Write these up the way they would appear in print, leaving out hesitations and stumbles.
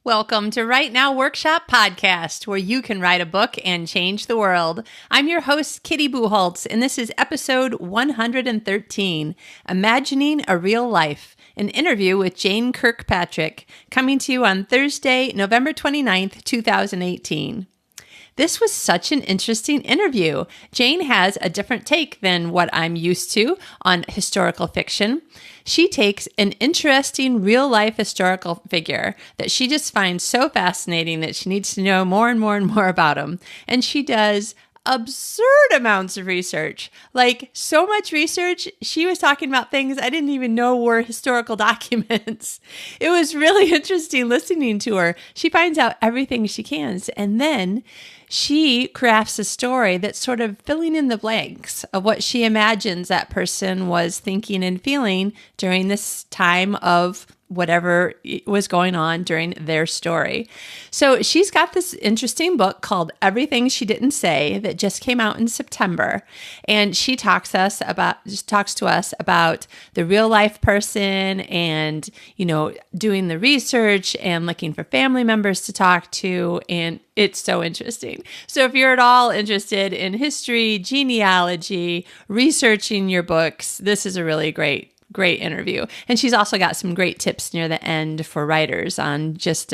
Welcome to Write Now Workshop Podcast, where you can write a book and change the world. I'm your host, Kitty Bucholtz, and this is episode 113, Imagining a Real Life, an interview with Jane Kirkpatrick, coming to you on Thursday, November 29th, 2018. This was such an interesting interview. Jane has a different take than what I'm used to on historical fiction. She takes an interesting real-life historical figure that she just finds so fascinating that she needs to know more and more and more about him. And she does absurd amounts of research, like so much research. She was talking about things I didn't even know were historical documents. It was really interesting listening to her. She finds out everything she can, and then she crafts a story that's sort of filling in the blanks of what she imagines that person was thinking and feeling during this time of whatever was going on during their story. So she's got this interesting book called Everything She Didn't Say that just came out in September. And she talks to us about the real life person and, doing the research and looking for family members to talk to. And it's so interesting. So if you're at all interested in history, genealogy, researching your books, this is a really great interview. And she's also got some great tips near the end for writers on just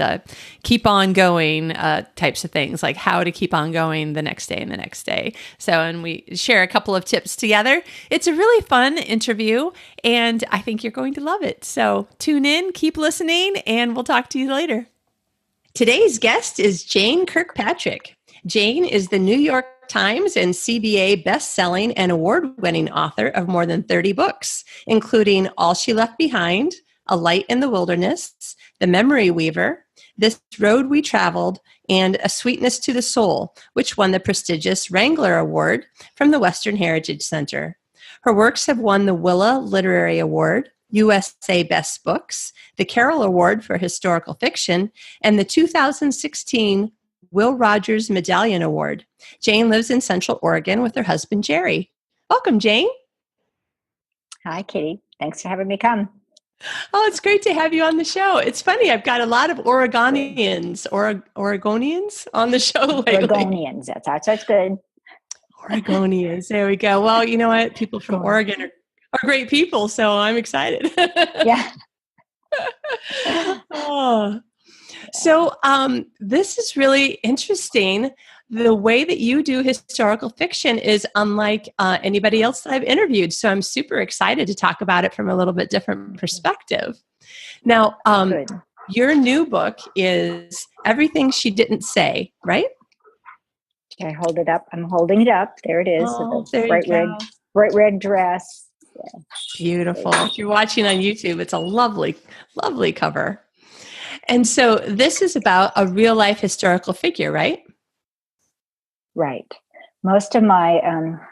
keep on going types of things, like how to keep on going the next day and the next day. So, and we share a couple of tips together. It's a really fun interview, and I think you're going to love it. So tune in, keep listening, and we'll talk to you later. Today's guest is Jane Kirkpatrick. Jane is the New York Times and CBA best-selling and award-winning author of more than 30 books, including All She Left Behind, A Light in the Wilderness, The Memory Weaver, This Road We Traveled, and A Sweetness to the Soul, which won the prestigious Wrangler Award from the Western Heritage Center. Her works have won the Willa Literary Award, USA Best Books, the Carroll Award for Historical Fiction, and the 2016 Will Rogers Medallion Award. Jane lives in Central Oregon with her husband, Jerry. Welcome, Jane. Hi, Kitty. Thanks for having me come. Oh, it's great to have you on the show. It's funny, I've got a lot of Oregonians on the show lately. Oregonians, that's good. Oregonians, there we go. Well, you know what? People from Oregon are great people, so I'm excited. Yeah. Oh. So this is really interesting. The way that you do historical fiction is unlike anybody else that I've interviewed. So I'm super excited to talk about it from a little bit different perspective. Now, your new book is Everything She Didn't Say, right? Can I hold it up? I'm holding it up. There it is. Oh, the bright red dress. Yeah. Beautiful. If you're watching on YouTube, it's a lovely, lovely cover. And so this is about a real life historical figure, right? Right. Most of my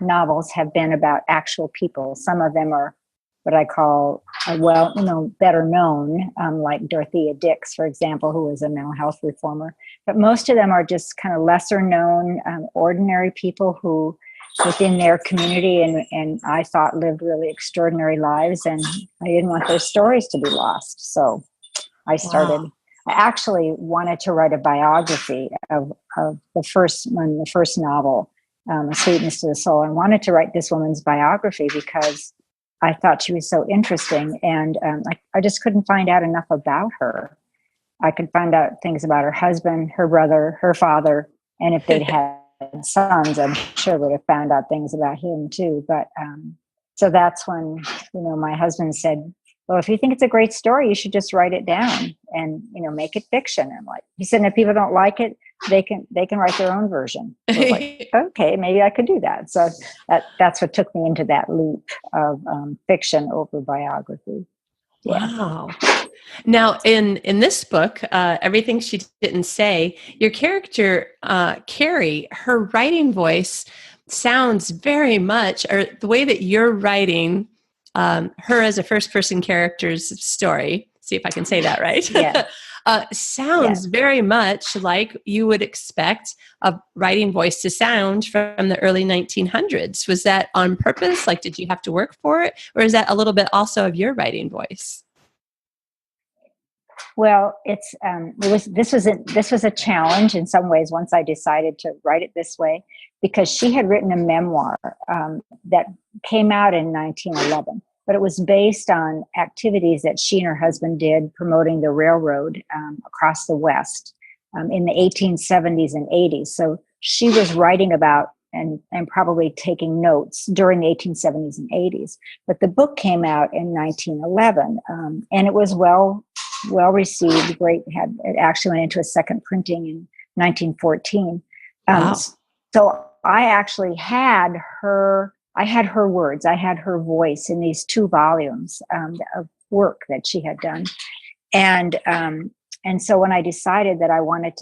novels have been about actual people. Some of them are what I call, better known, like Dorothea Dix, for example, who was a mental health reformer. But most of them are just kind of lesser known, ordinary people who within their community and I thought lived really extraordinary lives, and I didn't want their stories to be lost. So I started. Wow. I actually wanted to write a biography of the first novel, A Sweetness to the Soul. I wanted to write this woman's biography because I thought she was so interesting, and I just couldn't find out enough about her. I could find out things about her husband, her brother, her father, and if they'd had sons, I'm sure would have found out things about him too. But so that's when my husband said, well, if you think it's a great story, you should just write it down and, make it fiction. And he said, if people don't like it, they can write their own version. So like, okay, maybe I could do that. So that's what took me into that loop of fiction over biography. Yeah. Wow. Now, in this book, Everything She Didn't Say, your character, Carrie, her writing voice sounds very much, or the way that you're writing her as a first-person character's story, see if I can say that right, sounds very much like you would expect a writing voice to sound from the early 1900s. Was that on purpose? Like, did you have to work for it? Or is that a little bit also of your writing voice? Well, this was a challenge in some ways once I decided to write it this way, because she had written a memoir that came out in 1911, but it was based on activities that she and her husband did promoting the railroad across the West in the 1870s and 80s. So she was writing about and probably taking notes during the 1870s and 80s. But the book came out in 1911, and it was well received. It actually went into a second printing in 1914. Wow. So I actually had her. I had her words. I had her voice in these 2 volumes of work that she had done, and so when I decided that I wanted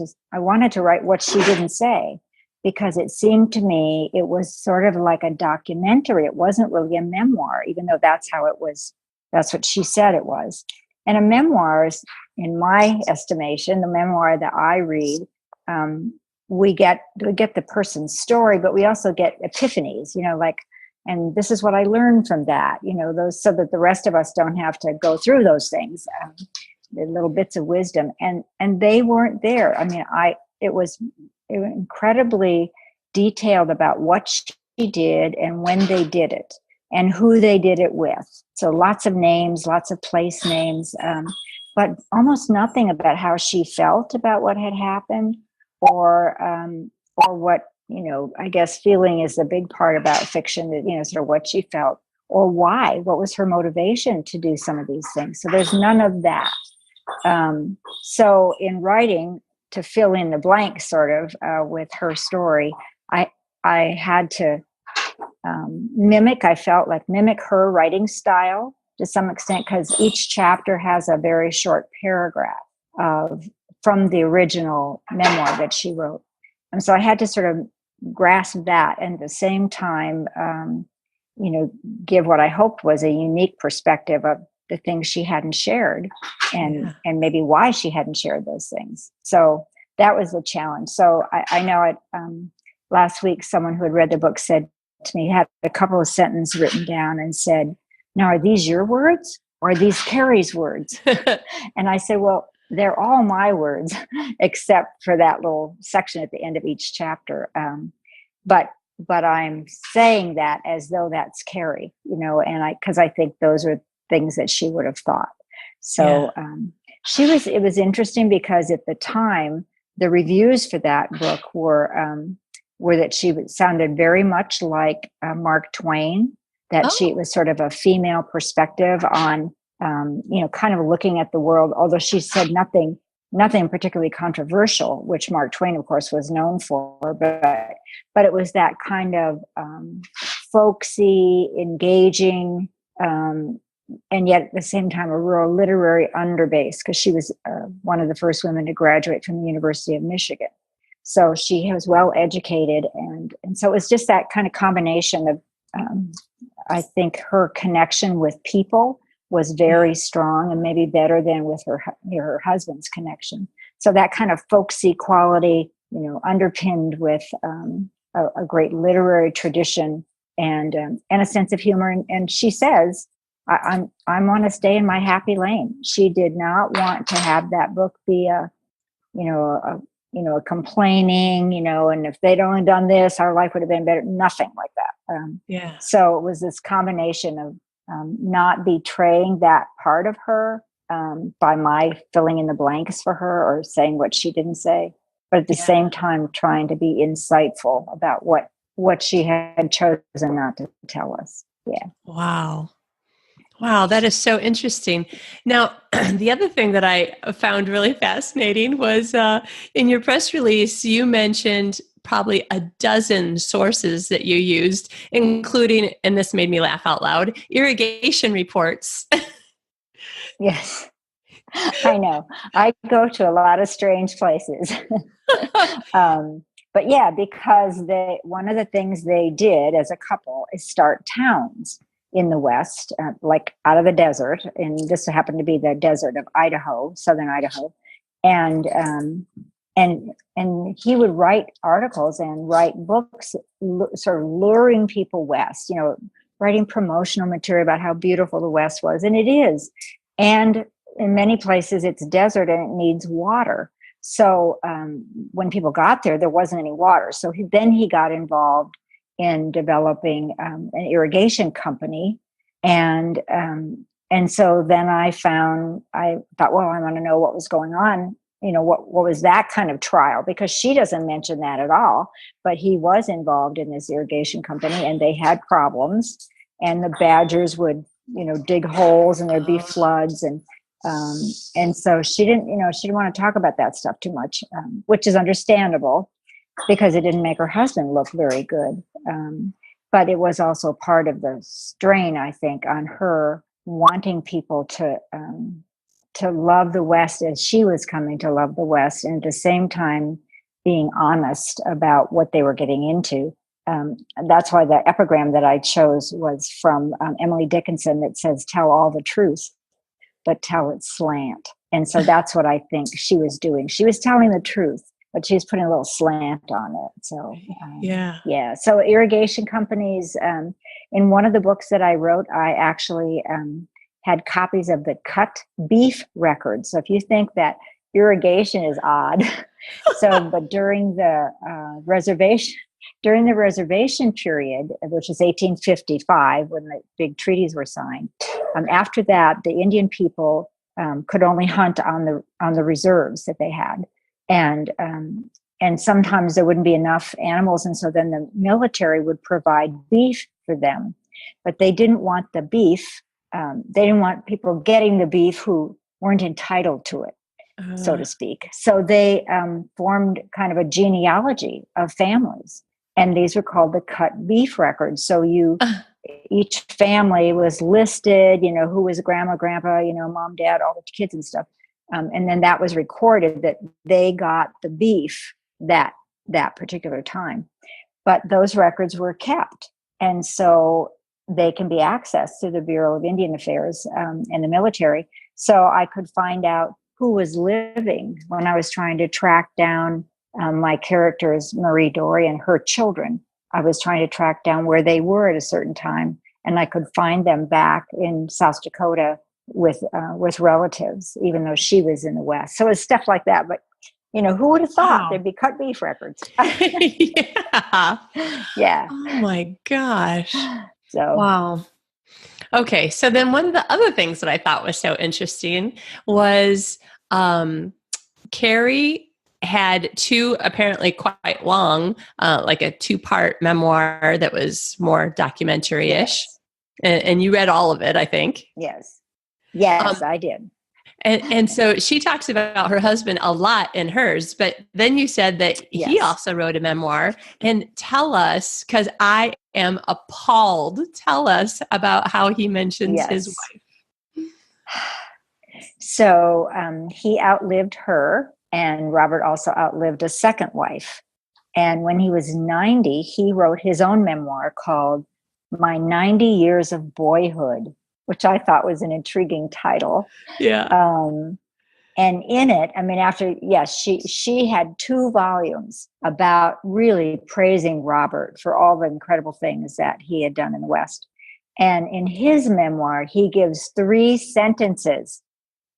to write what she didn't say, because it seemed to me it was sort of like a documentary. It wasn't really a memoir, even though that's how it was. That's what she said it was. And a memoir is, in my estimation, the memoir that I read, we get the person's story, but we also get epiphanies, and this is what I learned from that, those, so that the rest of us don't have to go through those things, the little bits of wisdom. And they weren't there. I mean, it was incredibly detailed about what she did and when they did it and who they did it with. So lots of names, lots of place names, but almost nothing about how she felt about what had happened, or what, I guess feeling is a big part about fiction, that, sort of what she felt or why, what was her motivation to do some of these things. So there's none of that. So in writing, to fill in the blank sort of with her story, I had to mimic her writing style to some extent, because each chapter has a very short paragraph from the original memoir that she wrote. And so I had to sort of grasp that, and at the same time, give what I hoped was a unique perspective of the things she hadn't shared, and maybe why she hadn't shared those things. So that was the challenge. So I know last week, someone who had read the book said to me, had a couple of sentences written down and said, "Now, are these your words or are these Carrie's words?" And I said, well, they're all my words, except for that little section at the end of each chapter. But I'm saying that as though that's Carrie, and because I think those are things that she would have thought. So it was interesting, because at the time, the reviews for that book were that she sounded very much like Mark Twain, that she was sort of a female perspective on, kind of looking at the world, although she said nothing particularly controversial, which Mark Twain, of course, was known for, but it was that kind of folksy, engaging, and yet at the same time a real literary underbase, because she was one of the first women to graduate from the University of Michigan. So she was well educated, and so it was just that kind of combination of, I think her connection with people was very strong, and maybe better than with her husband's connection. So that kind of folksy quality, underpinned with a great literary tradition and a sense of humor. And she says, I want to stay in my happy lane. She did not want to have that book be a complaining, and if they'd only done this, our life would have been better. Nothing like that. So it was this combination of not betraying that part of her by my filling in the blanks for her or saying what she didn't say, but at the same time trying to be insightful about what she had chosen not to tell us. Yeah. Wow, that is so interesting. Now, the other thing that I found really fascinating was in your press release, you mentioned probably a dozen sources that you used, including, and this made me laugh out loud, irrigation reports. Yes, I know. I go to a lot of strange places. But yeah, because one of the things they did as a couple is start towns in the West, like out of the desert. And this happened to be the desert of Idaho, southern Idaho. And he would write articles and write books, sort of luring people west, writing promotional material about how beautiful the West was. And it is. And in many places it's desert and it needs water. So when people got there wasn't any water. So then he got involved in developing an irrigation company. And so then I thought, well, I want to know what was going on. What was that kind of trial? Because she doesn't mention that at all. But he was involved in this irrigation company, and they had problems. And the badgers would, dig holes, and there'd be floods, and so she didn't want to talk about that stuff too much, which is understandable because it didn't make her husband look very good. But it was also part of the strain, I think, on her wanting people to love the West as she was coming to love the West, and at the same time being honest about what they were getting into. That's why the epigram that I chose was from Emily Dickinson that says, "Tell all the truth, but tell it slant." And so that's what I think she was doing. She was telling the truth, but she was putting a little slant on it. So, yeah. So irrigation companies, in one of the books that I wrote, I actually had copies of the cut beef records. So if you think that irrigation is odd, but during the reservation period, which is 1855, when the big treaties were signed, after that, the Indian people could only hunt on the reserves that they had, and sometimes there wouldn't be enough animals, and so then the military would provide beef for them, but they didn't want the beef. They didn't want people getting the beef who weren't entitled to it, so to speak. So they formed kind of a genealogy of families. And these were called the cut beef records. So each family was listed, who was grandma, grandpa, mom, dad, all the kids and stuff. And then that was recorded that they got the beef that particular time. But those records were kept. And so they can be accessed through the Bureau of Indian Affairs and the military. So I could find out who was living when I was trying to track down my characters, Marie Dory and her children. I was trying to track down where they were at a certain time, and I could find them back in South Dakota with relatives, even though she was in the West. So it's stuff like that. But who would have thought there'd be cut beef records? Yeah. Yeah. Oh my gosh. So wow. Okay, so then one of the other things that I thought was so interesting was Carrie had two apparently quite long, like a 2-part memoir that was more documentary-ish. Yes. And you read all of it, I think. Yes, I did. And so she talks about her husband a lot in hers, but then you said that he also wrote a memoir. And tell us, because I am appalled, tell us about how he mentions his wife. So he outlived her, and Robert also outlived a second wife. And when he was 90, he wrote his own memoir called My 90 Years of Boyhood, which I thought was an intriguing title. Yeah. And in it, she had 2 volumes about really praising Robert for all the incredible things that he had done in the West. And in his memoir, he gives 3 sentences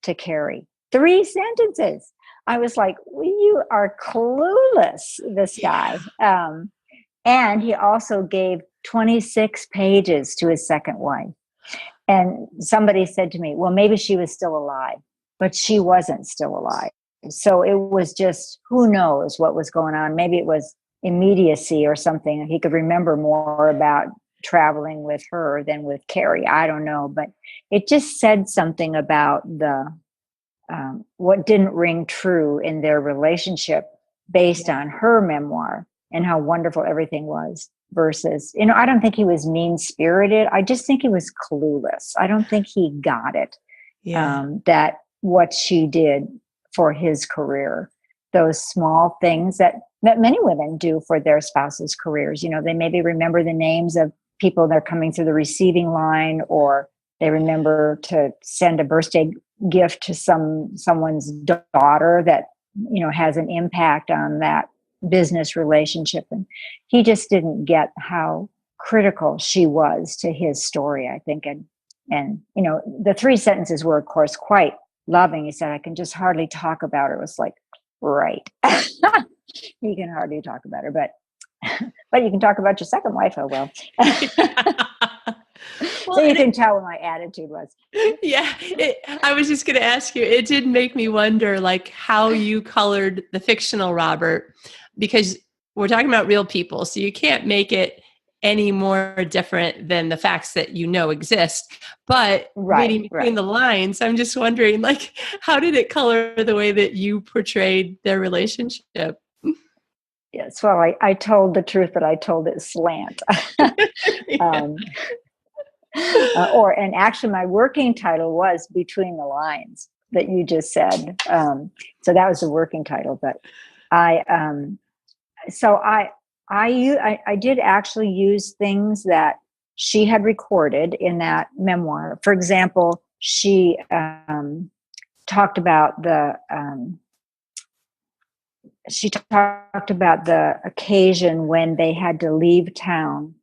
to Carrie. 3 sentences. I was like, you are clueless, this guy. And he also gave 26 pages to his second wife. And somebody said to me, well, maybe she was still alive, but she wasn't still alive. So it was just, who knows what was going on. Maybe it was immediacy or something. He could remember more about traveling with her than with Carrie. I don't know. But it just said something about what didn't ring true in their relationship based on her memoir and how wonderful everything was. Versus, I don't think he was mean-spirited. I just think he was clueless. I don't think he got it. That what she did for his career, those small things that many women do for their spouses' careers. They maybe remember the names of people that are coming through the receiving line, or they remember to send a birthday gift to someone's daughter that, has an impact on that business relationship. And he just didn't get how critical she was to his story, I think. And the 3 sentences were, of course, quite loving. He said, I can just hardly talk about her. It was like, right. You can hardly talk about her, but you can talk about your second wife. Oh, well. So you can tell what my attitude was. Yeah. I was just going to ask you, it did make me wonder, like, how you colored the fictional Robert, because we're talking about real people. So you can't make it any more different than the facts that you know exist. But reading between the lines, I'm just wondering, like, how did it color the way that you portrayed their relationship? Yes, well, I told the truth, but I told it slant. And actually my working title was Between the Lines that you just said. So that was the working title, but I did actually use things that she had recorded in that memoir. For example, she talked about the occasion when they had to leave town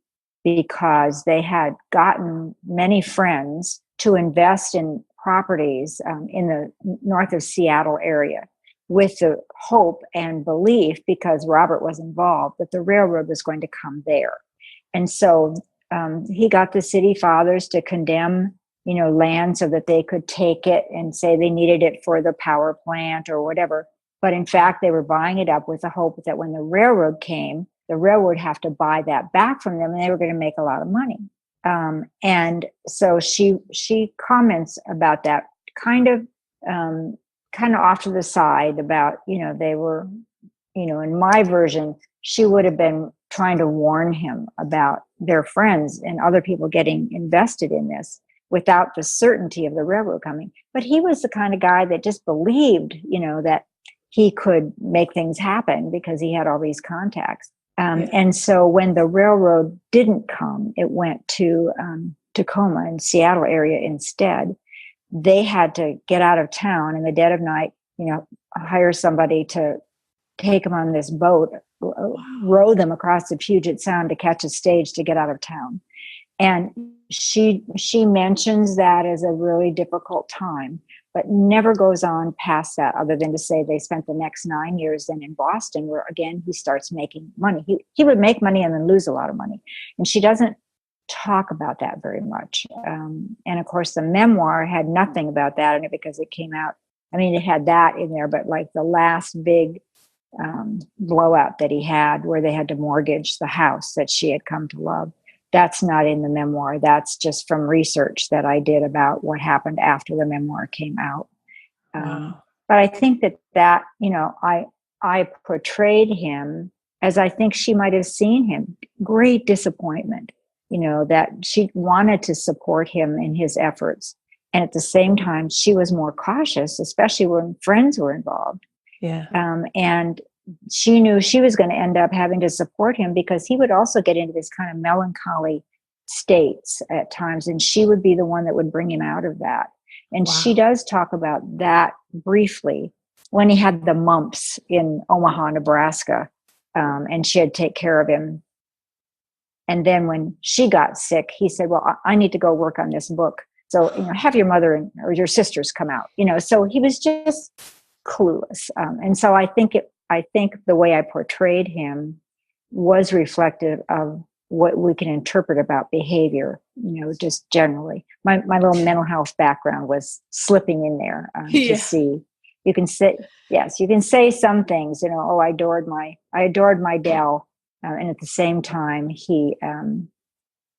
because they had gotten many friends to invest in properties in the north of Seattle area, with the hope and belief, because Robert was involved, that the railroad was going to come there. And so he got the city fathers to condemn, land so that they could take it and say they needed it for the power plant or whatever. But in fact, they were buying it up with the hope that when the railroad came, the railroad would have to buy that back from them, and they were going to make a lot of money. And so she comments about that kind of off to the side about, they were, in my version, she would have been trying to warn him about their friends and other people getting invested in this without the certainty of the railroad coming. But he was the kind of guy that just believed, that he could make things happen because he had all these contacts. And so when the railroad didn't come, it went to Tacoma in Seattle area instead. They had to get out of town in the dead of night, hire somebody to take them on this boat, row them across the Puget Sound to catch a stage to get out of town. And she mentions that as a really difficult time, but never goes on past that, other than to say they spent the next 9 years then in Boston, where again he starts making money. He would make money and then lose a lot of money, and she doesn't talk about that very much. And of course, the memoir had nothing about that in it because it came out. I mean, it had that in there, but like the last big blowout that he had, where they had to mortgage the house that she had come to love, that's not in the memoir. That's just from research that I did about what happened after the memoir came out. Wow. But I think that I portrayed him as I think she might have seen him. Great disappointment, that she wanted to support him in his efforts. And at the same time, she was more cautious, especially when friends were involved. Yeah. And she knew she was going to end up having to support him because he would also get into this kind of melancholy states at times, and she would be the one that would bring him out of that. And she does talk about that briefly when he had the mumps in Omaha, Nebraska, and she had to take care of him. And then when she got sick, he said, well, I need to go work on this book. So, have your mother or your sisters come out, so he was just clueless. And so I think the way I portrayed him was reflective of what we can interpret about behavior, just generally. My little mental health background was slipping in there to see. You can say some things, I adored my Dell. And at the same time, he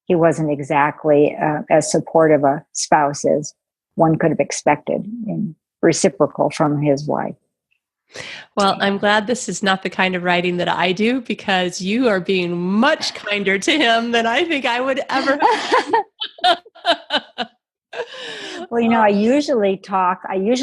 wasn't exactly as supportive a spouse as one could have expected and reciprocal from his wife. Well, I'm glad this is not the kind of writing that I do, because you are being much kinder to him than I think I would ever have. Well, I usually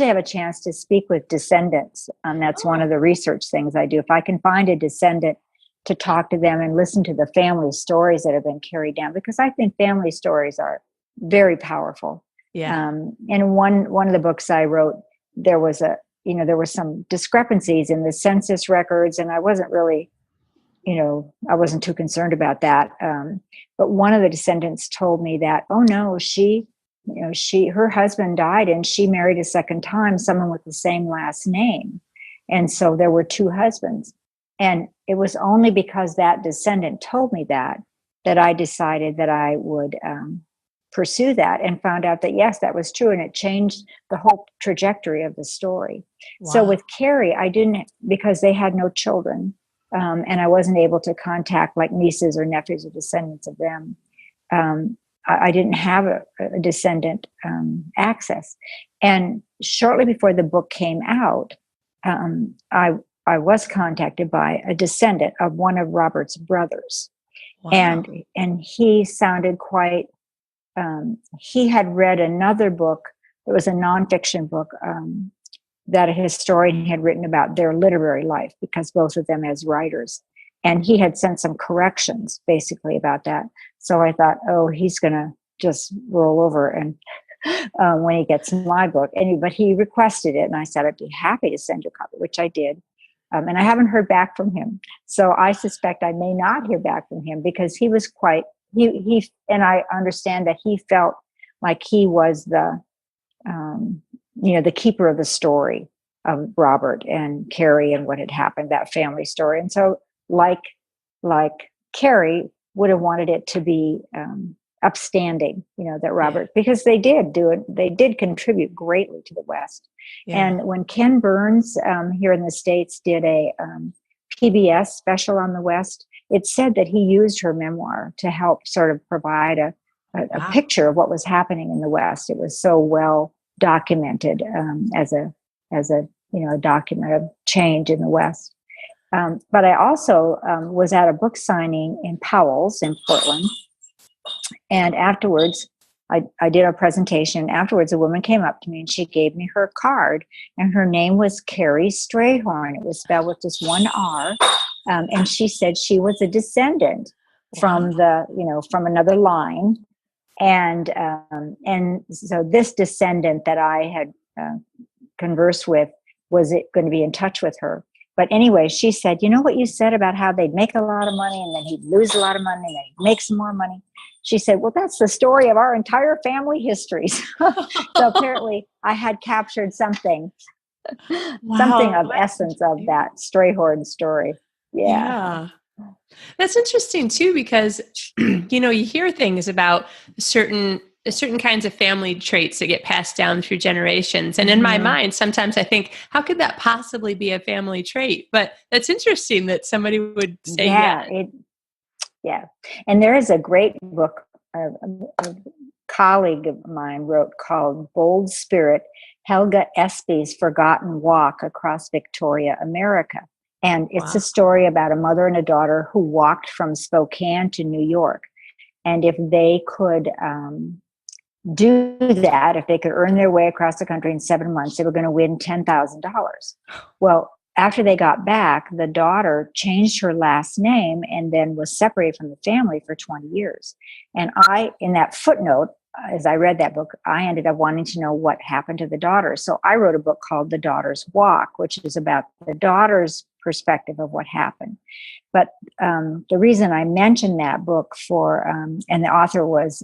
have a chance to speak with descendants. That's one of the research things I do. If I can find a descendant to talk to them and listen to the family stories that have been carried down, because I think family stories are very powerful. Yeah. And one of the books I wrote, there were some discrepancies in the census records, and I wasn't really, I wasn't too concerned about that. But one of the descendants told me that, oh no, she her husband died and she married a second time, someone with the same last name. And so there were two husbands. And it was only because that descendant told me that I decided that I would pursue that, and found out that, yes, that was true. And it changed the whole trajectory of the story. Wow. So with Carrie, I didn't, because they had no children, and I wasn't able to contact like nieces or nephews or descendants of them. I didn't have a descendant access. And shortly before the book came out, I was contacted by a descendant of one of Robert's brothers. Wow. And he sounded quite, he had read another book. It was a nonfiction book that a historian had written about their literary life, because both of them as writers. And he had sent some corrections basically about that. So I thought, oh, he's going to just roll over and when he gets my book. But he requested it, and I said I'd be happy to send you a copy, which I did. And I haven't heard back from him. So I suspect I may not hear back from him, because he was quite, he and I understand that he felt like he was the keeper of the story of Robert and Carrie and what had happened, that family story. And so like Carrie would have wanted it to be upstanding, that Robert, because they did do it. They did contribute greatly to the West. Yeah. And when Ken Burns here in the States did a PBS special on the West, it said that he used her memoir to help sort of provide a picture of what was happening in the West. It was so well documented as a document of change in the West. But I also was at a book signing in Powell's in Portland. And afterwards, I did a presentation. Afterwards, a woman came up to me and she gave me her card, and her name was Carrie Strahorn. It was spelled with just one R. And she said she was a descendant from from another line. And so this descendant that I had conversed with was going to be in touch with her. But anyway, she said, you know what you said about how they'd make a lot of money and then he'd lose a lot of money and then he'd make some more money? She said, well, that's the story of our entire family histories. So apparently I had captured something of essence of that Strayhorn story. Yeah. That's interesting too, because, you hear things about certain kinds of family traits that get passed down through generations. And in my mind, sometimes I think, how could that possibly be a family trait? But that's interesting that somebody would say, yeah. And there is a great book a colleague of mine wrote called Bold Spirit, Helga Espy's Forgotten Walk Across Victoria, America. And it's a story about a mother and a daughter who walked from Spokane to New York. And if they could do that, if they could earn their way across the country in 7 months, they were going to win $10,000. Well, after they got back, the daughter changed her last name and then was separated from the family for 20 years. And in that footnote, as I read that book, I ended up wanting to know what happened to the daughter. So I wrote a book called The Daughter's Walk, which is about the daughter's perspective of what happened. But the reason I mentioned that book and the author was,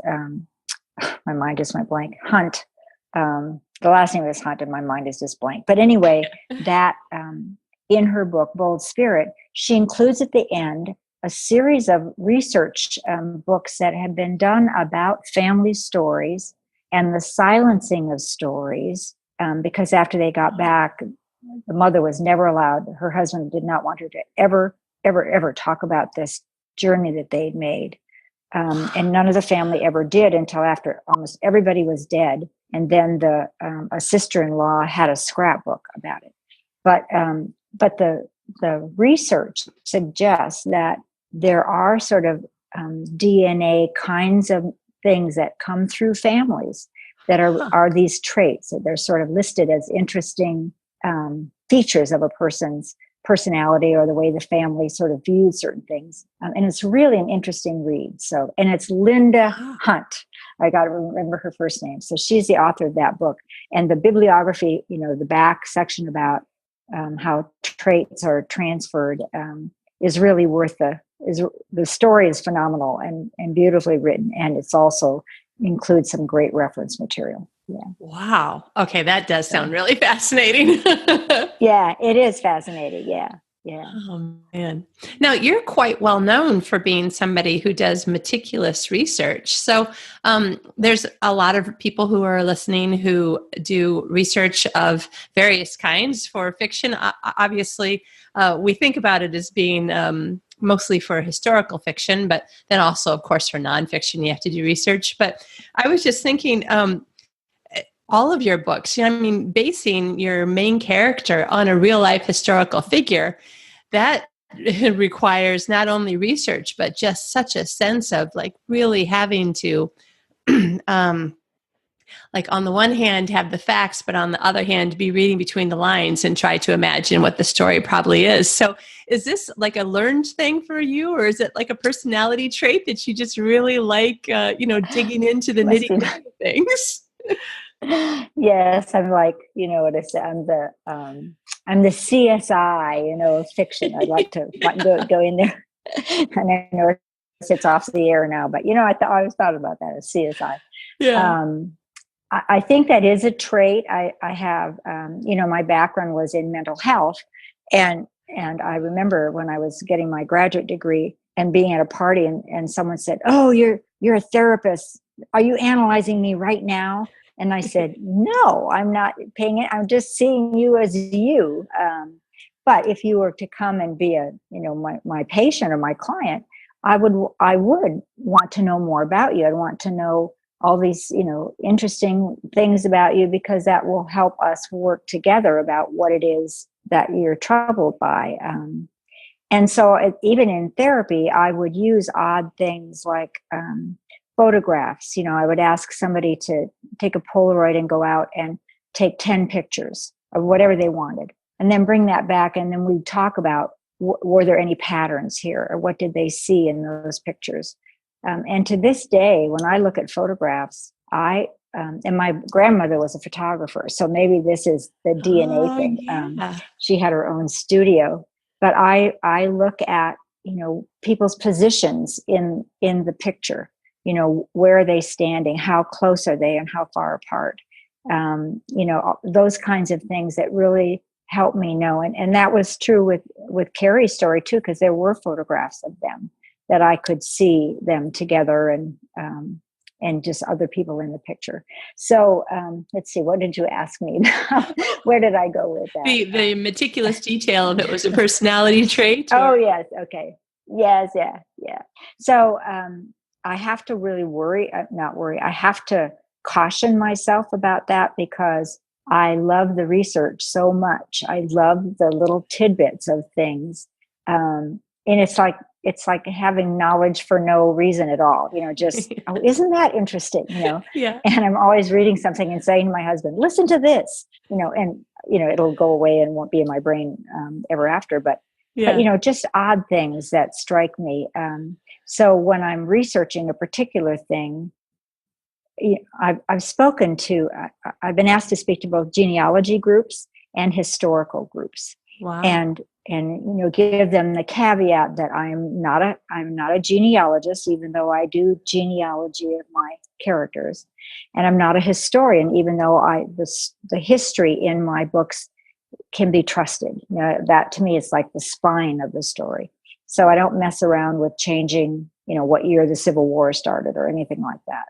my mind just went blank, Hunt. The last name was Hunt and my mind is just blank. But anyway, that in her book, Bold Spirit, she includes at the end a series of research books that had been done about family stories and the silencing of stories, because after they got back, the mother was never allowed, her husband did not want her to ever talk about this journey that they'd made. And none of the family ever did until after almost everybody was dead. And then a sister-in-law had a scrapbook about it. But the research suggests that there are sort of DNA kinds of things that come through families that are these traits. That they're sort of listed as interesting features of a person's personality or the way the family sort of views certain things. And it's really an interesting read. So, and it's Linda Hunt. I got to remember her first name. So she's the author of that book. And the bibliography, the back section about how traits are transferred is really worth the story is phenomenal and beautifully written. And it's also include some great reference material. Yeah. Wow. Okay, that does sound really fascinating. Yeah, it is fascinating. Yeah. Yeah. Oh, man. Now, you're quite well known for being somebody who does meticulous research. So, there's a lot of people who are listening who do research of various kinds for fiction. Obviously, we think about it as being mostly for historical fiction, but then also, of course, for nonfiction, you have to do research. But I was just thinking, all of your books, I mean, basing your main character on a real life historical figure, that requires not only research, but just such a sense of like really having to, like on the one hand, have the facts, but on the other hand, be reading between the lines and try to imagine what the story probably is. So is this like a learned thing for you, or is it like a personality trait that you just really like, digging into the nitty gritty of things? Yes, I'm like, what I say, I'm the CSI, of fiction. I'd like to go in there. And I know it's off the air now, but I always thought about that as CSI. Yeah. I think that is a trait. I have, my background was in mental health, and I remember when I was getting my graduate degree and being at a party, and someone said, "Oh, you're a therapist. Are you analyzing me right now?" And I said, "No, I'm not paying it. I'm just seeing you as you. But if you were to come and be my patient or my client, I would want to know more about you. I'd want to know all these, interesting things about you, because that will help us work together about what it is that you're troubled by." And so even in therapy, I would use odd things like photographs. I would ask somebody to take a Polaroid and go out and take 10 pictures of whatever they wanted, and then bring that back. And then we'd talk about, were there any patterns here, or what did they see in those pictures? And to this day, when I look at photographs, and my grandmother was a photographer, so maybe this is the DNA thing. Yeah. She had her own studio, but I look at, people's positions in the picture. Where are they standing? How close are they, and how far apart? Those kinds of things that really help me know. And that was true with Carrie's story too, because there were photographs of them that I could see them together, and just other people in the picture. So let's see, what did you ask me? Where did I go with that? The meticulous detail of it was a personality trait? Oh, yes. Okay. Yes. Yeah. Yeah. So I have to really not worry. I have to caution myself about that, because I love the research so much. I love the little tidbits of things. And it's like having knowledge for no reason at all, just, oh, isn't that interesting? Yeah. And I'm always reading something and saying to my husband, listen to this, and, it'll go away and won't be in my brain ever after. But just odd things that strike me. So when I'm researching a particular thing, I've been asked to speak to both genealogy groups and historical groups. Wow. And give them the caveat that I'm not a genealogist, even though I do genealogy of my characters, and I'm not a historian, even though the history in my books can be trusted. That to me is like the spine of the story. So I don't mess around with changing, what year the Civil War started or anything like that.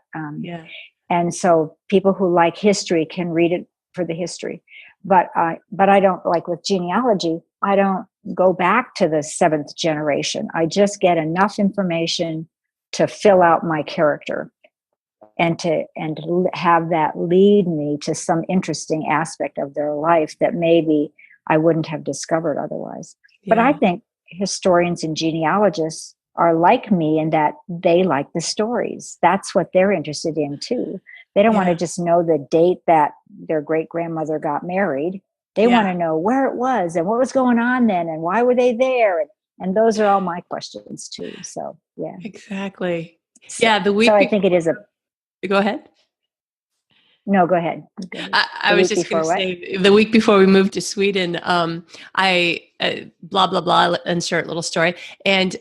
And so people who like history can read it for the history. But I don't, like with genealogy, I don't go back to the 7th generation. I just get enough information to fill out my character, and to have that lead me to some interesting aspect of their life that maybe I wouldn't have discovered otherwise. Yeah. But I think historians and genealogists are like me in that they like the stories. That's what they're interested in too. They don't want to just know the date that their great-grandmother got married. They want to know where it was and what was going on then and why were they there. And those are all my questions too. So, yeah. Exactly. So I think it is Go ahead. No, go ahead. I was just going to say the week before we moved to Sweden, I blah blah blah, insert little story, and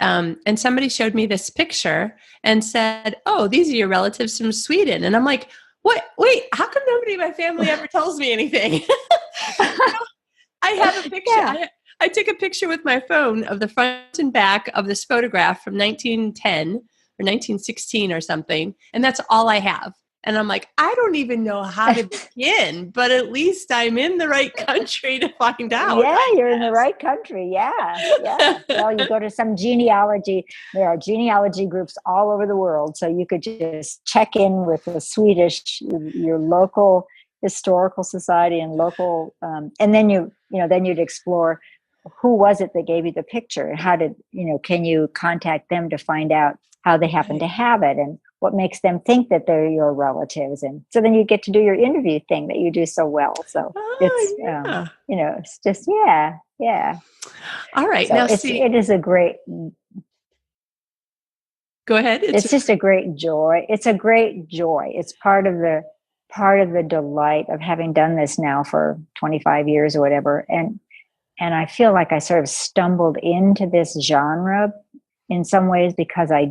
somebody showed me this picture and said, "Oh, these are your relatives from Sweden," and I'm like, "What? Wait, how come nobody in my family ever tells me anything?" I have a picture. Yeah. I took a picture with my phone of the front and back of this photograph from 1910 or 1916 or something, and that's all I have. And I'm like, I don't even know how to begin, but at least I'm in the right country to find out. Yeah, you're in the right country. Yeah, yeah. Well, you go to some genealogy. There are genealogy groups all over the world, so you could just check in with the Swedish, your local historical society and local, and then then you'd explore who was it that gave you the picture, and how did can you contact them to find out how they happen to have it, and what makes them think that they're your relatives. And so then you get to do your interview thing that you do so well. So it's just, yeah. All right. So now it is a great, go ahead. It's just a great joy. It's a great joy. It's part of the delight of having done this now for 25 years or whatever. And I feel like I sort of stumbled into this genre in some ways because I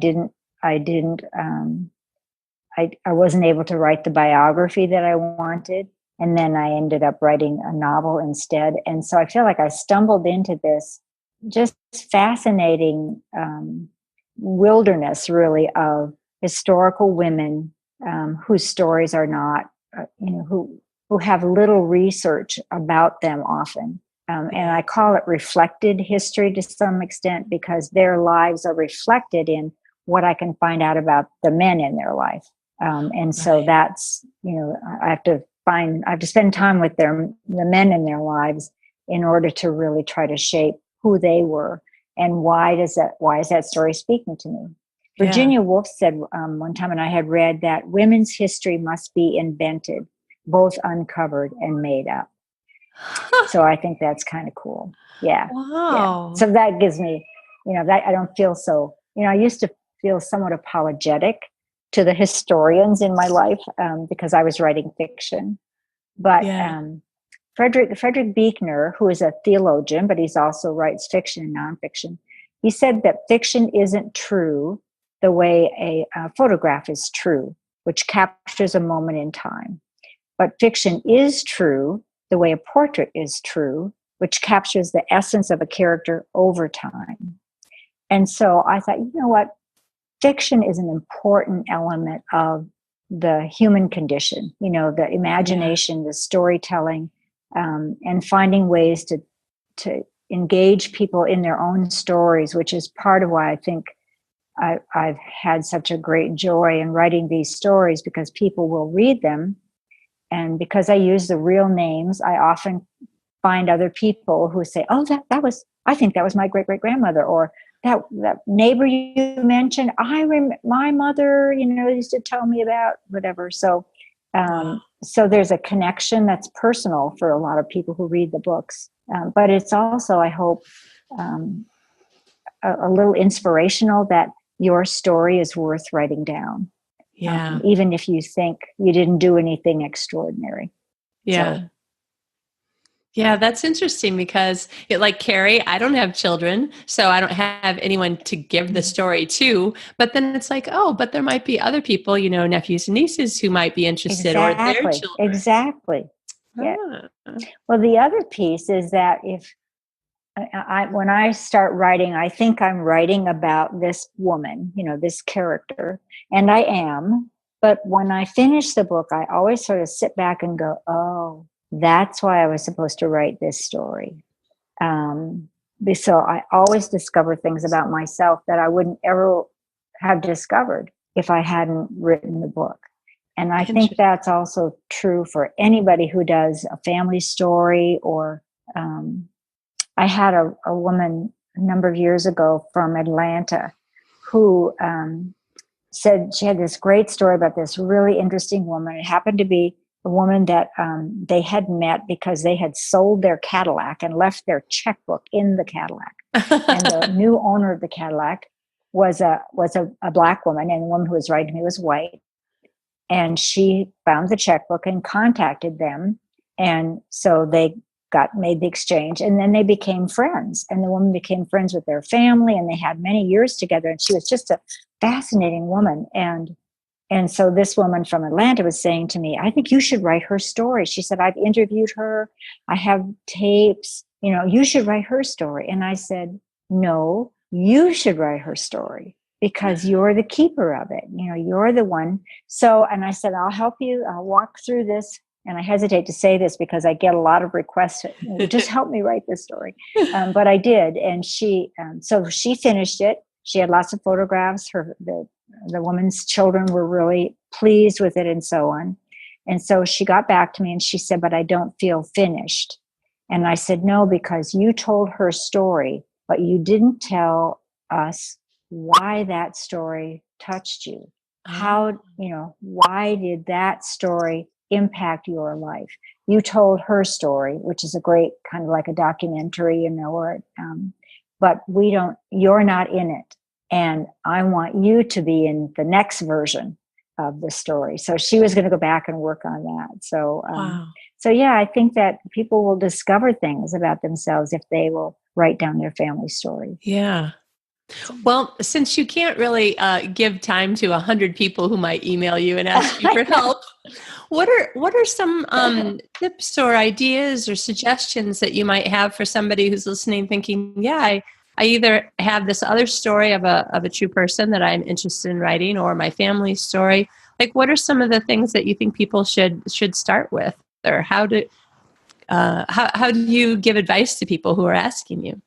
wasn't able to write the biography that I wanted. And then I ended up writing a novel instead. And so I feel like I stumbled into this just fascinating wilderness, really, of historical women whose stories are not, who have little research about them often. And I call it reflected history to some extent because their lives are reflected in what I can find out about the men in their life. And so that's, I have to spend time with the men in their lives in order to really try to shape who they were and why is that story speaking to me? Yeah. Virginia Woolf said one time, and I had read, that women's history must be invented, both uncovered and made up. So I think that's kind of cool. Yeah. Wow. Yeah. So that gives me, that I don't feel so, I used to feel somewhat apologetic to the historians in my life because I was writing fiction. But Frederick Buechner, who is a theologian, but he's also writes fiction and nonfiction, he said that fiction isn't true the way a photograph is true, which captures a moment in time. But fiction is true the way a portrait is true, which captures the essence of a character over time. And so I thought, you know what? Fiction is an important element of the human condition, the imagination, the storytelling, and finding ways to engage people in their own stories, which is part of why I think I've had such a great joy in writing these stories, because people will read them. And because I use the real names, I often find other people who say, oh, I think that was my great-great-grandmother, or that neighbor you mentioned, my mother, used to tell me about, whatever. So, so there's a connection that's personal for a lot of people who read the books. But it's also, I hope, a little inspirational that your story is worth writing down. Yeah. Even if you think you didn't do anything extraordinary. Yeah. So. Yeah, that's interesting because like Carrie, I don't have children, so I don't have anyone to give the story to. But then it's like, oh, but there might be other people, nephews and nieces who might be interested, or their children. Exactly. Yeah. Well, the other piece is that when I start writing, I think I'm writing about this woman, this character, and I am. But when I finish the book, I always sort of sit back and go, oh, that's why I was supposed to write this story. So I always discover things about myself that I wouldn't ever have discovered if I hadn't written the book. And I think that's also true for anybody who does a family story, or I had a woman a number of years ago from Atlanta who said she had this great story about this really interesting woman. It happened to be a woman that they had met because they had sold their Cadillac and left their checkbook in the Cadillac. And the new owner of the Cadillac was a black woman, and the woman who was writing to me was white. And she found the checkbook and contacted them. And so they made the exchange, and then they became friends. And the woman became friends with their family, and they had many years together. And she was just a fascinating woman. And so this woman from Atlanta was saying to me, I think you should write her story. She said, I've interviewed her. I have tapes. You should write her story. And I said, no, you should write her story because you're the keeper of it. You're the one. So, and I said, I'll help you. I'll walk through this. And I hesitate to say this because I get a lot of requests. Just help me write this story. But I did. And so she finished it. She had lots of photographs. The woman's children were really pleased with it and so on. And so she got back to me and she said, but I don't feel finished. And I said, no, because you told her story, but you didn't tell us why that story touched you. How, why did that story impact your life? You told her story, which is a great kind of like a documentary, but you're not in it. And I want you to be in the next version of the story. So she was going to go back and work on that. So, wow. So yeah, I think that people will discover things about themselves if they will write down their family story. Yeah. Well, since you can't really give time to 100 people who might email you and ask you for help, what are some tips or ideas or suggestions that you might have for somebody who's listening, thinking, yeah, I either have this other story of a true person that I'm interested in writing, or my family story? Like, what are some of the things that you think people should start with, or how do you give advice to people who are asking you?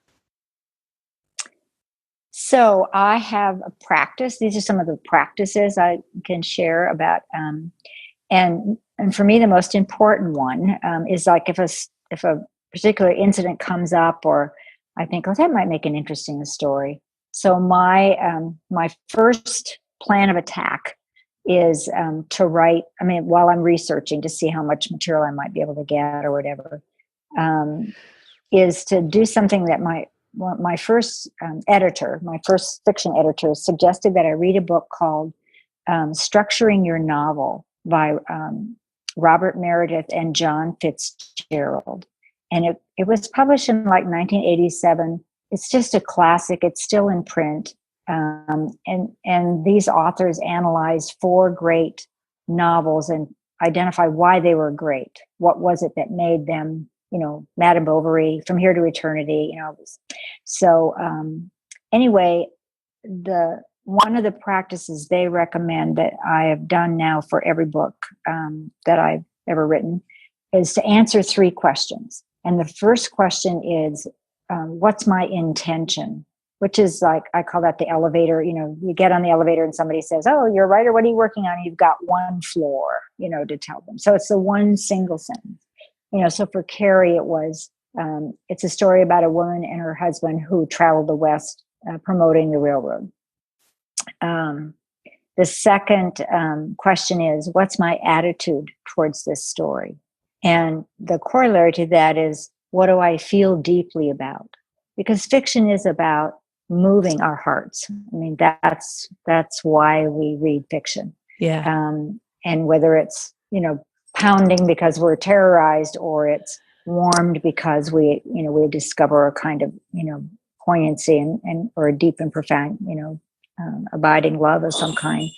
So I have a practice. These are some of the practices I can share about. And for me, the most important one is like if a particular incident comes up, or I think, oh, that might make an interesting story. So my first plan of attack is to write. I mean, while I'm researching to see how much material I might be able to get or whatever, is to do something that my first fiction editor, suggested that I read a book called Structuring Your Novel by Robert Meredith and John Fitzgerald. And it was published in like 1987. It's just a classic. It's still in print. And these authors analyzed 4 great novels and identify why they were great. What was it that made them, Madame Bovary, From Here to Eternity, So anyway, one of the practices they recommend that I have done now for every book that I've ever written is to answer 3 questions. And the first question is, what's my intention? Which is like, I call that the elevator. You get on the elevator and somebody says, oh, you're a writer, what are you working on? You've got 1 floor, to tell them. So it's the one single sentence. So for Carrie, it was, it's a story about a woman and her husband who traveled the West promoting the railroad. The second question is, what's my attitude towards this story? And the corollary to that is, what do I feel deeply about? Because fiction is about moving our hearts. I mean, that's why we read fiction. Yeah. And whether it's, pounding because we're terrorized, or it's warmed because we discover a kind of, poignancy and or a deep and profound, abiding love of some kind.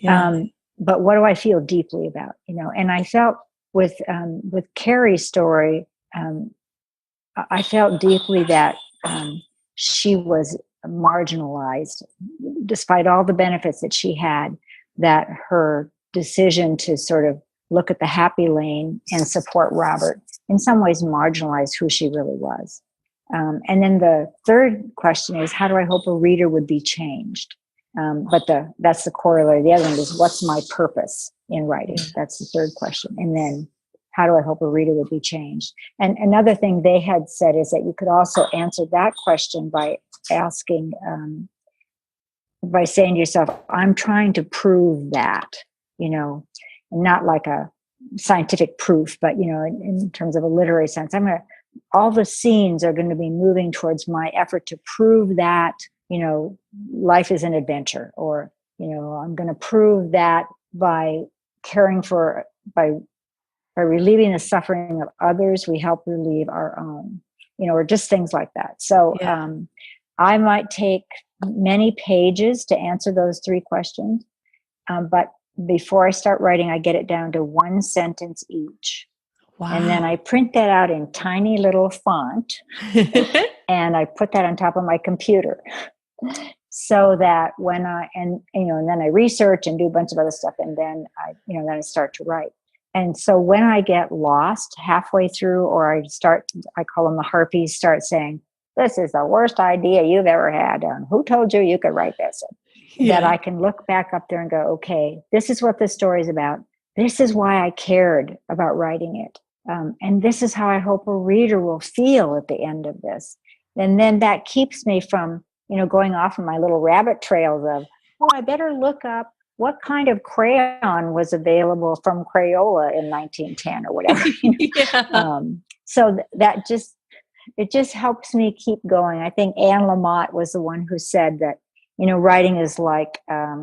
Yeah. But what do I feel deeply about? And I felt with Carrie's story, I felt deeply that she was marginalized, despite all the benefits that she had. That her decision to sort of look at the happy lane and support Robert in some ways marginalized who she really was. And then the third question is, how do I hope a reader would be changed? But that's the corollary. The other one is, what's my purpose in writing? That's the third question. And then, how do I hope a reader would be changed? And another thing they had said is that you could also answer that question by asking, by saying to yourself, I'm trying to prove that, not like a scientific proof, but, in terms of a literary sense, all the scenes are going to be moving towards my effort to prove that, life is an adventure, or, I'm going to prove that by caring for, by relieving the suffering of others, we help relieve our own, or just things like that. So I might take many pages to answer those 3 questions. But before I start writing, I get it down to 1 sentence each. Wow. And then I print that out in tiny little font and I put that on top of my computer so that when and then I research and do a bunch of other stuff. And then I start to write. And so when I get lost halfway through, or I call them the harpies, start saying, this is the worst idea you've ever had. Who told you could write this? That I can look back up there and go, okay, this is what this story is about. This is why I cared about writing it. And this is how I hope a reader will feel at the end of this. And then that keeps me from, going off on my little rabbit trails of, I better look up what kind of crayon was available from Crayola in 1910 or whatever. So that it just helps me keep going. I think Anne Lamott was the one who said that, writing is like, I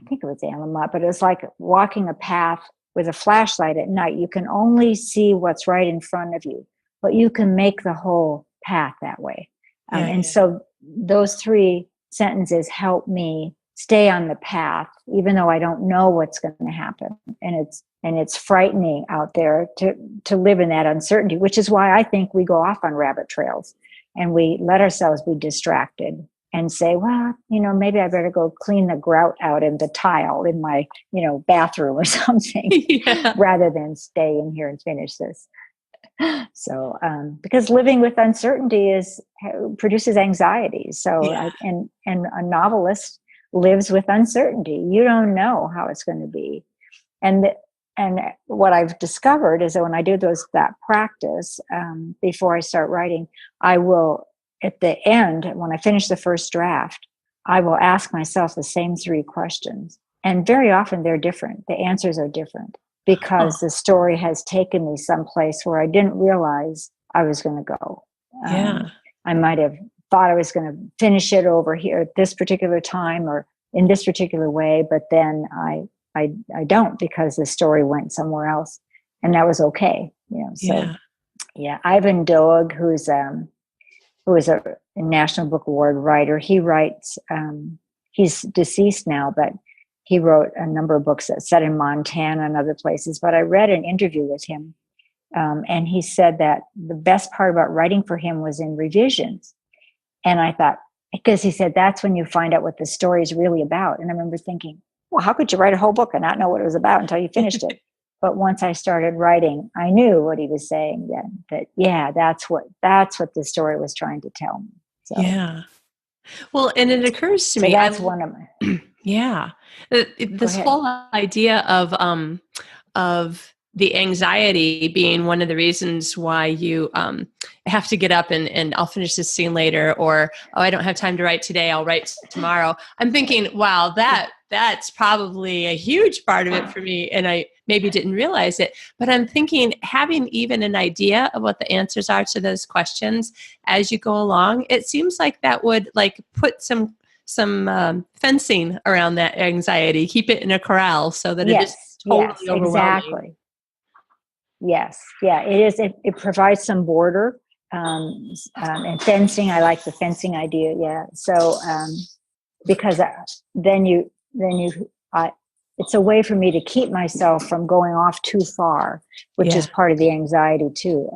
think it was Anne Lamott, but it's like walking a path with a flashlight at night. You can only see what's right in front of you, but you can make the whole path that way. So those 3 sentences help me stay on the path, even though I don't know what's going to happen. And it's frightening out there to live in that uncertainty, which is why I think we go off on rabbit trails and we let ourselves be distracted and say, well, maybe I better go clean the grout out in the tile in my, bathroom or something, rather than stay in here and finish this. So, because living with uncertainty produces anxiety. So, and a novelist lives with uncertainty. You don't know how it's going to be. And what I've discovered is that when I do that practice, before I start writing, I will, at the end, when I finish the first draft, I will ask myself the same 3 questions. And very often they're different. The answers are different because the story has taken me someplace where I didn't realize I was going to go. I might have thought I was going to finish it over here at this particular time or in this particular way, but then I don't, because the story went somewhere else, and that was okay. Ivan Doig, who is a National Book Award writer, he writes. He's deceased now, but he wrote a number of books that set in Montana and other places. But I read an interview with him, and he said that the best part about writing for him was in revisions. And I thought, because he said that's when you find out what the story is really about. And I remember thinking, well, how could you write a whole book and not know what it was about until you finished it? But once I started writing, I knew what he was saying then, that's what the story was trying to tell me. So, yeah. Well, and it occurs to me, that's one of my, this whole idea of the anxiety being one of the reasons why you have to get up and I'll finish this scene later, or, I don't have time to write today, I'll write tomorrow. I'm thinking, wow, that's probably a huge part of it for me. And I maybe didn't realize it, but I'm thinking having even an idea of what the answers are to those questions as you go along, it seems like that would put some fencing around that anxiety, keep it in a corral so that it is totally overwhelming. Exactly. Yes. Yeah, it is. It provides some border, and fencing. I like the fencing idea. Yeah. So, because then it's a way for me to keep myself from going off too far, which is part of the anxiety too.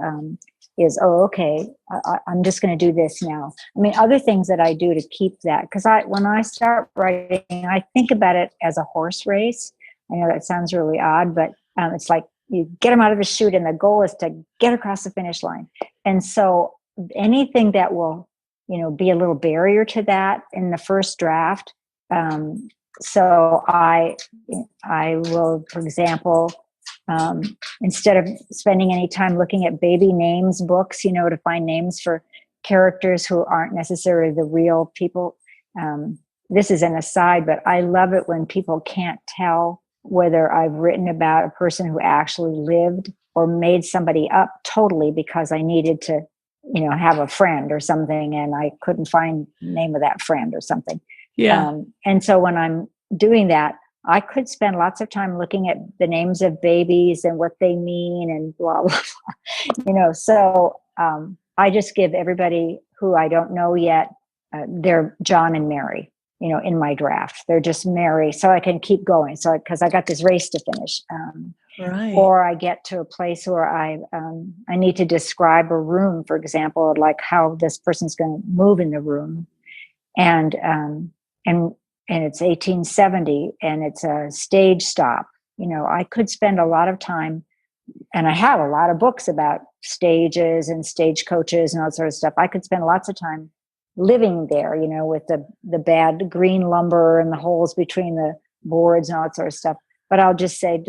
I'm just going to do this now. I mean, other things that I do to keep that, because when I start writing, I think about it as a horse race. I know that sounds really odd, but it's like you get them out of the chute and the goal is to get across the finish line. And so anything that will, be a little barrier to that in the first draft. So I will, for example, instead of spending any time looking at baby names books, to find names for characters who aren't necessarily the real people. This is an aside, but I love it when people can't tell whether I've written about a person who actually lived or made somebody up totally because I needed to, have a friend or something and I couldn't find the name of that friend or something. Yeah. And so when I'm doing that, I could spend lots of time looking at the names of babies and what they mean and blah, blah, blah. So I just give everybody who I don't know yet, they're John and Mary, in my draft. They're just Mary, so I can keep going. So, because I got this race to finish. Right. Or I get to a place where I need to describe a room, for example, like how this person's going to move in the room. And it's 1870 and it's a stage stop. I could spend a lot of time, and I have a lot of books about stages and stagecoaches and all that sort of stuff. I could spend lots of time living there, with the bad green lumber and the holes between the boards and all that sort of stuff. But I'll just say,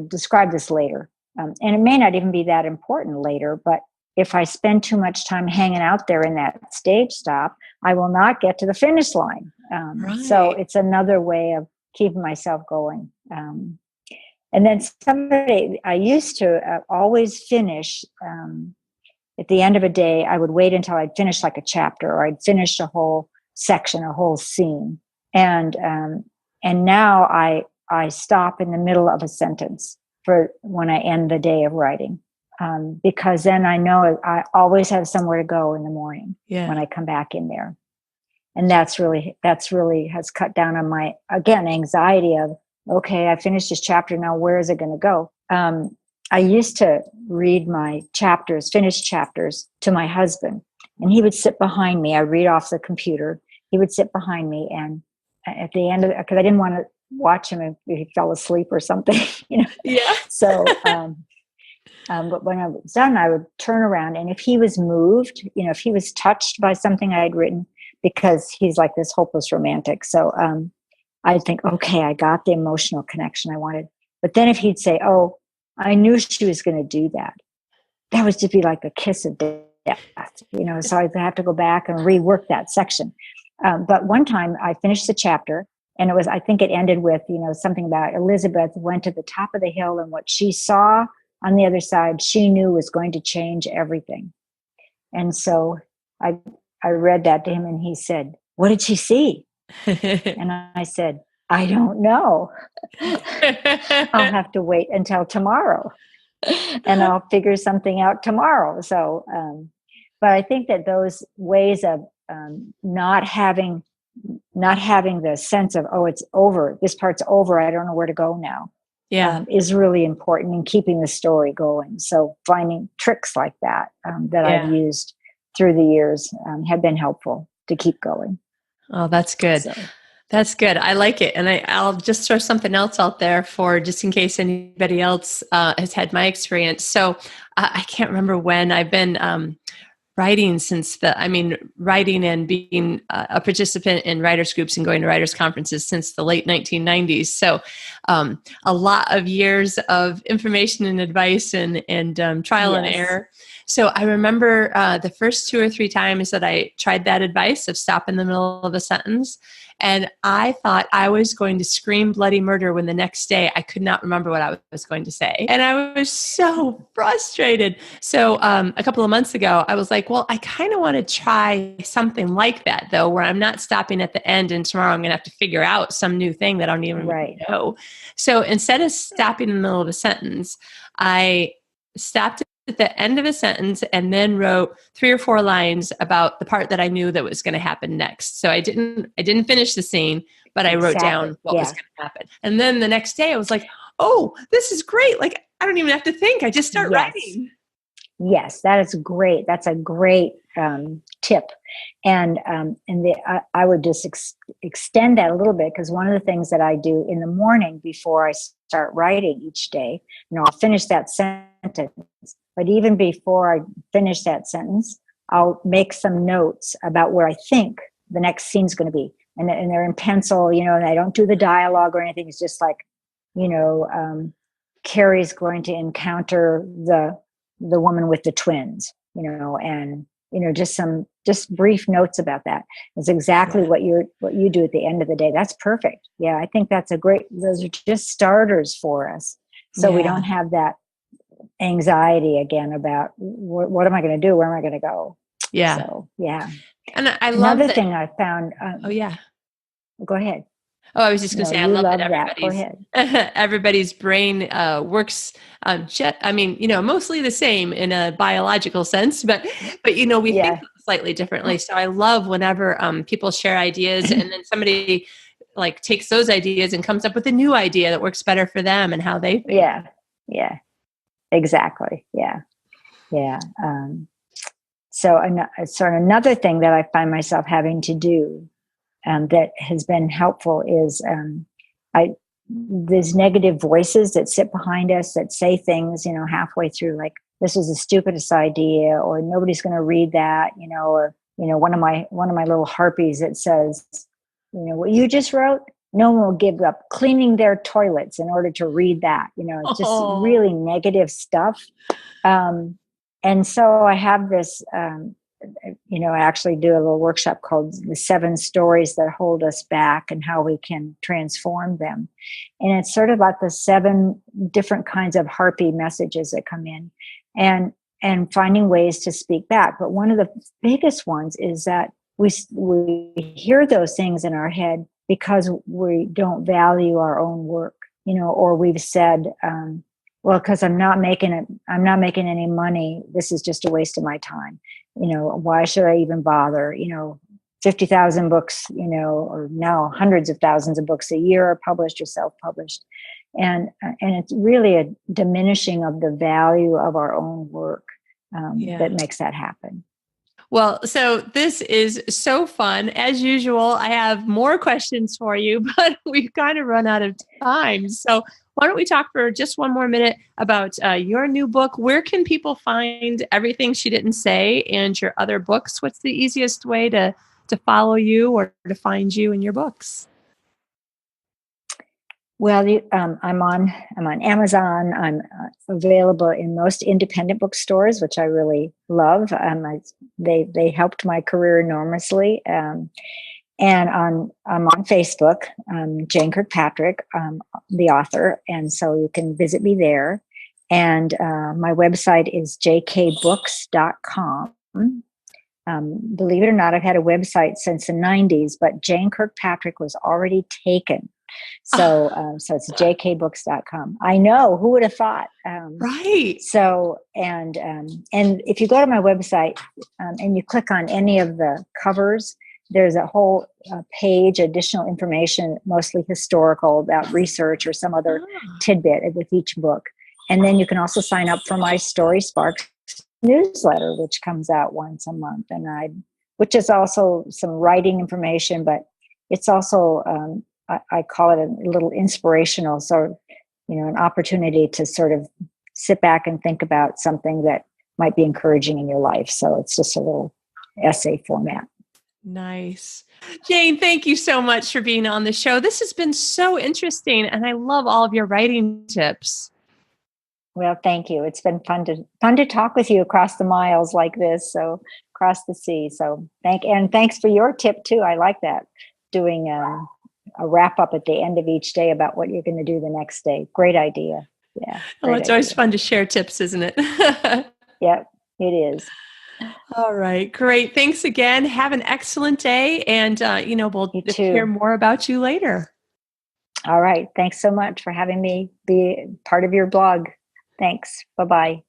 describe this later. And it may not even be that important later, but if I spend too much time hanging out there in that stage stop, I will not get to the finish line. Right. So it's another way of keeping myself going. And then I used to always finish at the end of a day. I would wait until I'd finished like a chapter, or I'd finished a whole section, a whole scene. And now I stop in the middle of a sentence for when I end the day of writing. Because then I know I always have somewhere to go in the morning when I come back in there. And that's really has cut down on my, again, anxiety of, okay, I finished this chapter. Now, where is it going to go? I used to read my finished chapters to my husband, and he would sit behind me. I read off the computer. He would sit behind me. And at the end of it, because I didn't want to watch him if he fell asleep or something, Yeah. So, but when I was done, I would turn around, and if he was moved, if he was touched by something I had written, because he's like this hopeless romantic. So I'd think, okay, I got the emotional connection I wanted. But then if he'd say, oh, I knew she was going to do that, that would just be like a kiss of death, so I'd have to go back and rework that section. But one time I finished the chapter, and I think it ended with, something about Elizabeth went to the top of the hill, and what she saw on the other side, she knew was going to change everything. And so I read that to him, and he said, what did she see? And I said, I don't know. I'll have to wait until tomorrow, and I'll figure something out tomorrow. So, but I think that those ways of not having the sense of, oh, it's over, this part's over, I don't know where to go now, is really important in keeping the story going. So finding tricks like that I've used through the years have been helpful to keep going. Oh, that's good. So. That's good. I like it. And I'll just throw something else out there for just in case anybody else has had my experience. So I can't remember when. I've been writing writing and being a participant in writers groups and going to writers conferences since the late 1990s. So a lot of years of information and advice and trial and error. So I remember the first 2 or 3 times that I tried that advice of stop in the middle of a sentence. And I thought I was going to scream bloody murder when the next day I could not remember what I was going to say. And I was so frustrated. So a couple of months ago, I was like, well, I kind of want to try something like that, though, where I'm not stopping at the end and tomorrow I'm going to have to figure out some new thing that I don't even know. So instead of stopping in the middle of a sentence, I stopped at the end of a sentence and then wrote 3 or 4 lines about the part that I knew that was going to happen next. So I didn't finish the scene, but I wrote down what was going to happen. And then the next day I was like, oh, this is great. Like, I don't even have to think. I just start writing. Yes, that is great. That's a great tip. And I would just extend that a little bit, because one of the things that I do in the morning before I start writing each day, I'll finish that sentence. But even before I finish that sentence, I'll make some notes about where I think the next scene's going to be. And they're in pencil, and I don't do the dialogue or anything. It's just like, Carrie's going to encounter the woman with the twins, and, just brief notes about that. It's exactly what you do at the end of the day. That's perfect. Yeah, I think those are just starters for us. So we don't have that anxiety again about what am I going to do? Where am I going to go? Yeah. So, yeah. And I love another thing I found. Go ahead. Oh, I was just going to No, say, I you love that love that. Go ahead. everybody's brain works. I mean, mostly the same in a biological sense, but we think Yeah. slightly differently. So I love whenever people share ideas, and then somebody like takes those ideas and comes up with a new idea that works better for them and how they think. Yeah. Yeah. Exactly. Yeah. Yeah. So another thing that I find myself having to do that has been helpful is I these negative voices that sit behind us that say things, halfway through, like, this is the stupidest idea, or nobody's going to read that, or one of my little harpies that says, what you just wrote, no one will give up cleaning their toilets in order to read that. It's just Oh, really negative stuff. And so I have this, I actually do a little workshop called The 7 Stories That Hold Us Back and How We Can Transform Them. And it's sort of about the 7 different kinds of harpy messages that come in, and finding ways to speak back. But one of the biggest ones is that we hear those things in our head because we don't value our own work, or we've said, well, because I'm not making any money. This is just a waste of my time. Why should I even bother? 50,000 books, or now hundreds of thousands of books a year are published or self-published. And it's really a diminishing of the value of our own work that makes that happen. Well, so this is so fun. As usual, I have more questions for you, but we've kind of run out of time. So why don't we talk for just one more minute about your new book? Where can people find Everything She Didn't Say and your other books? What's the easiest way to follow you or to find you in your books? Well, I'm on Amazon. I'm available in most independent bookstores, which I really love. They helped my career enormously. And I'm on Facebook, Jane Kirkpatrick, the author, and so you can visit me there. And my website is jkbooks.com. Believe it or not, I've had a website since the 90s, but Jane Kirkpatrick was already taken. So it's jkbooks.com. I know, who would have thought? Right. So, and if you go to my website and you click on any of the covers, there's a whole page, additional information, mostly historical, about research or some other tidbit with each book. And then you can also sign up for my Story Sparks newsletter, which comes out once a month, which is also some writing information, but it's also I call it a little inspirational, so an opportunity to sort of sit back and think about something that might be encouraging in your life. So it's just a little essay format. Nice. Jane, thank you so much for being on the show. This has been so interesting, and I love all of your writing tips. Well, thank you. It's been fun to talk with you across the miles like this, so across the sea. So thanks for your tip too. I like that, doing a wrap up at the end of each day about what you're going to do the next day. Great idea. Yeah. Oh, it's always fun to share tips, isn't it? Yep, it is. All right, great. Thanks again. Have an excellent day, and we'll hear more about you later. All right. Thanks so much for having me be part of your blog. Thanks. Bye-bye.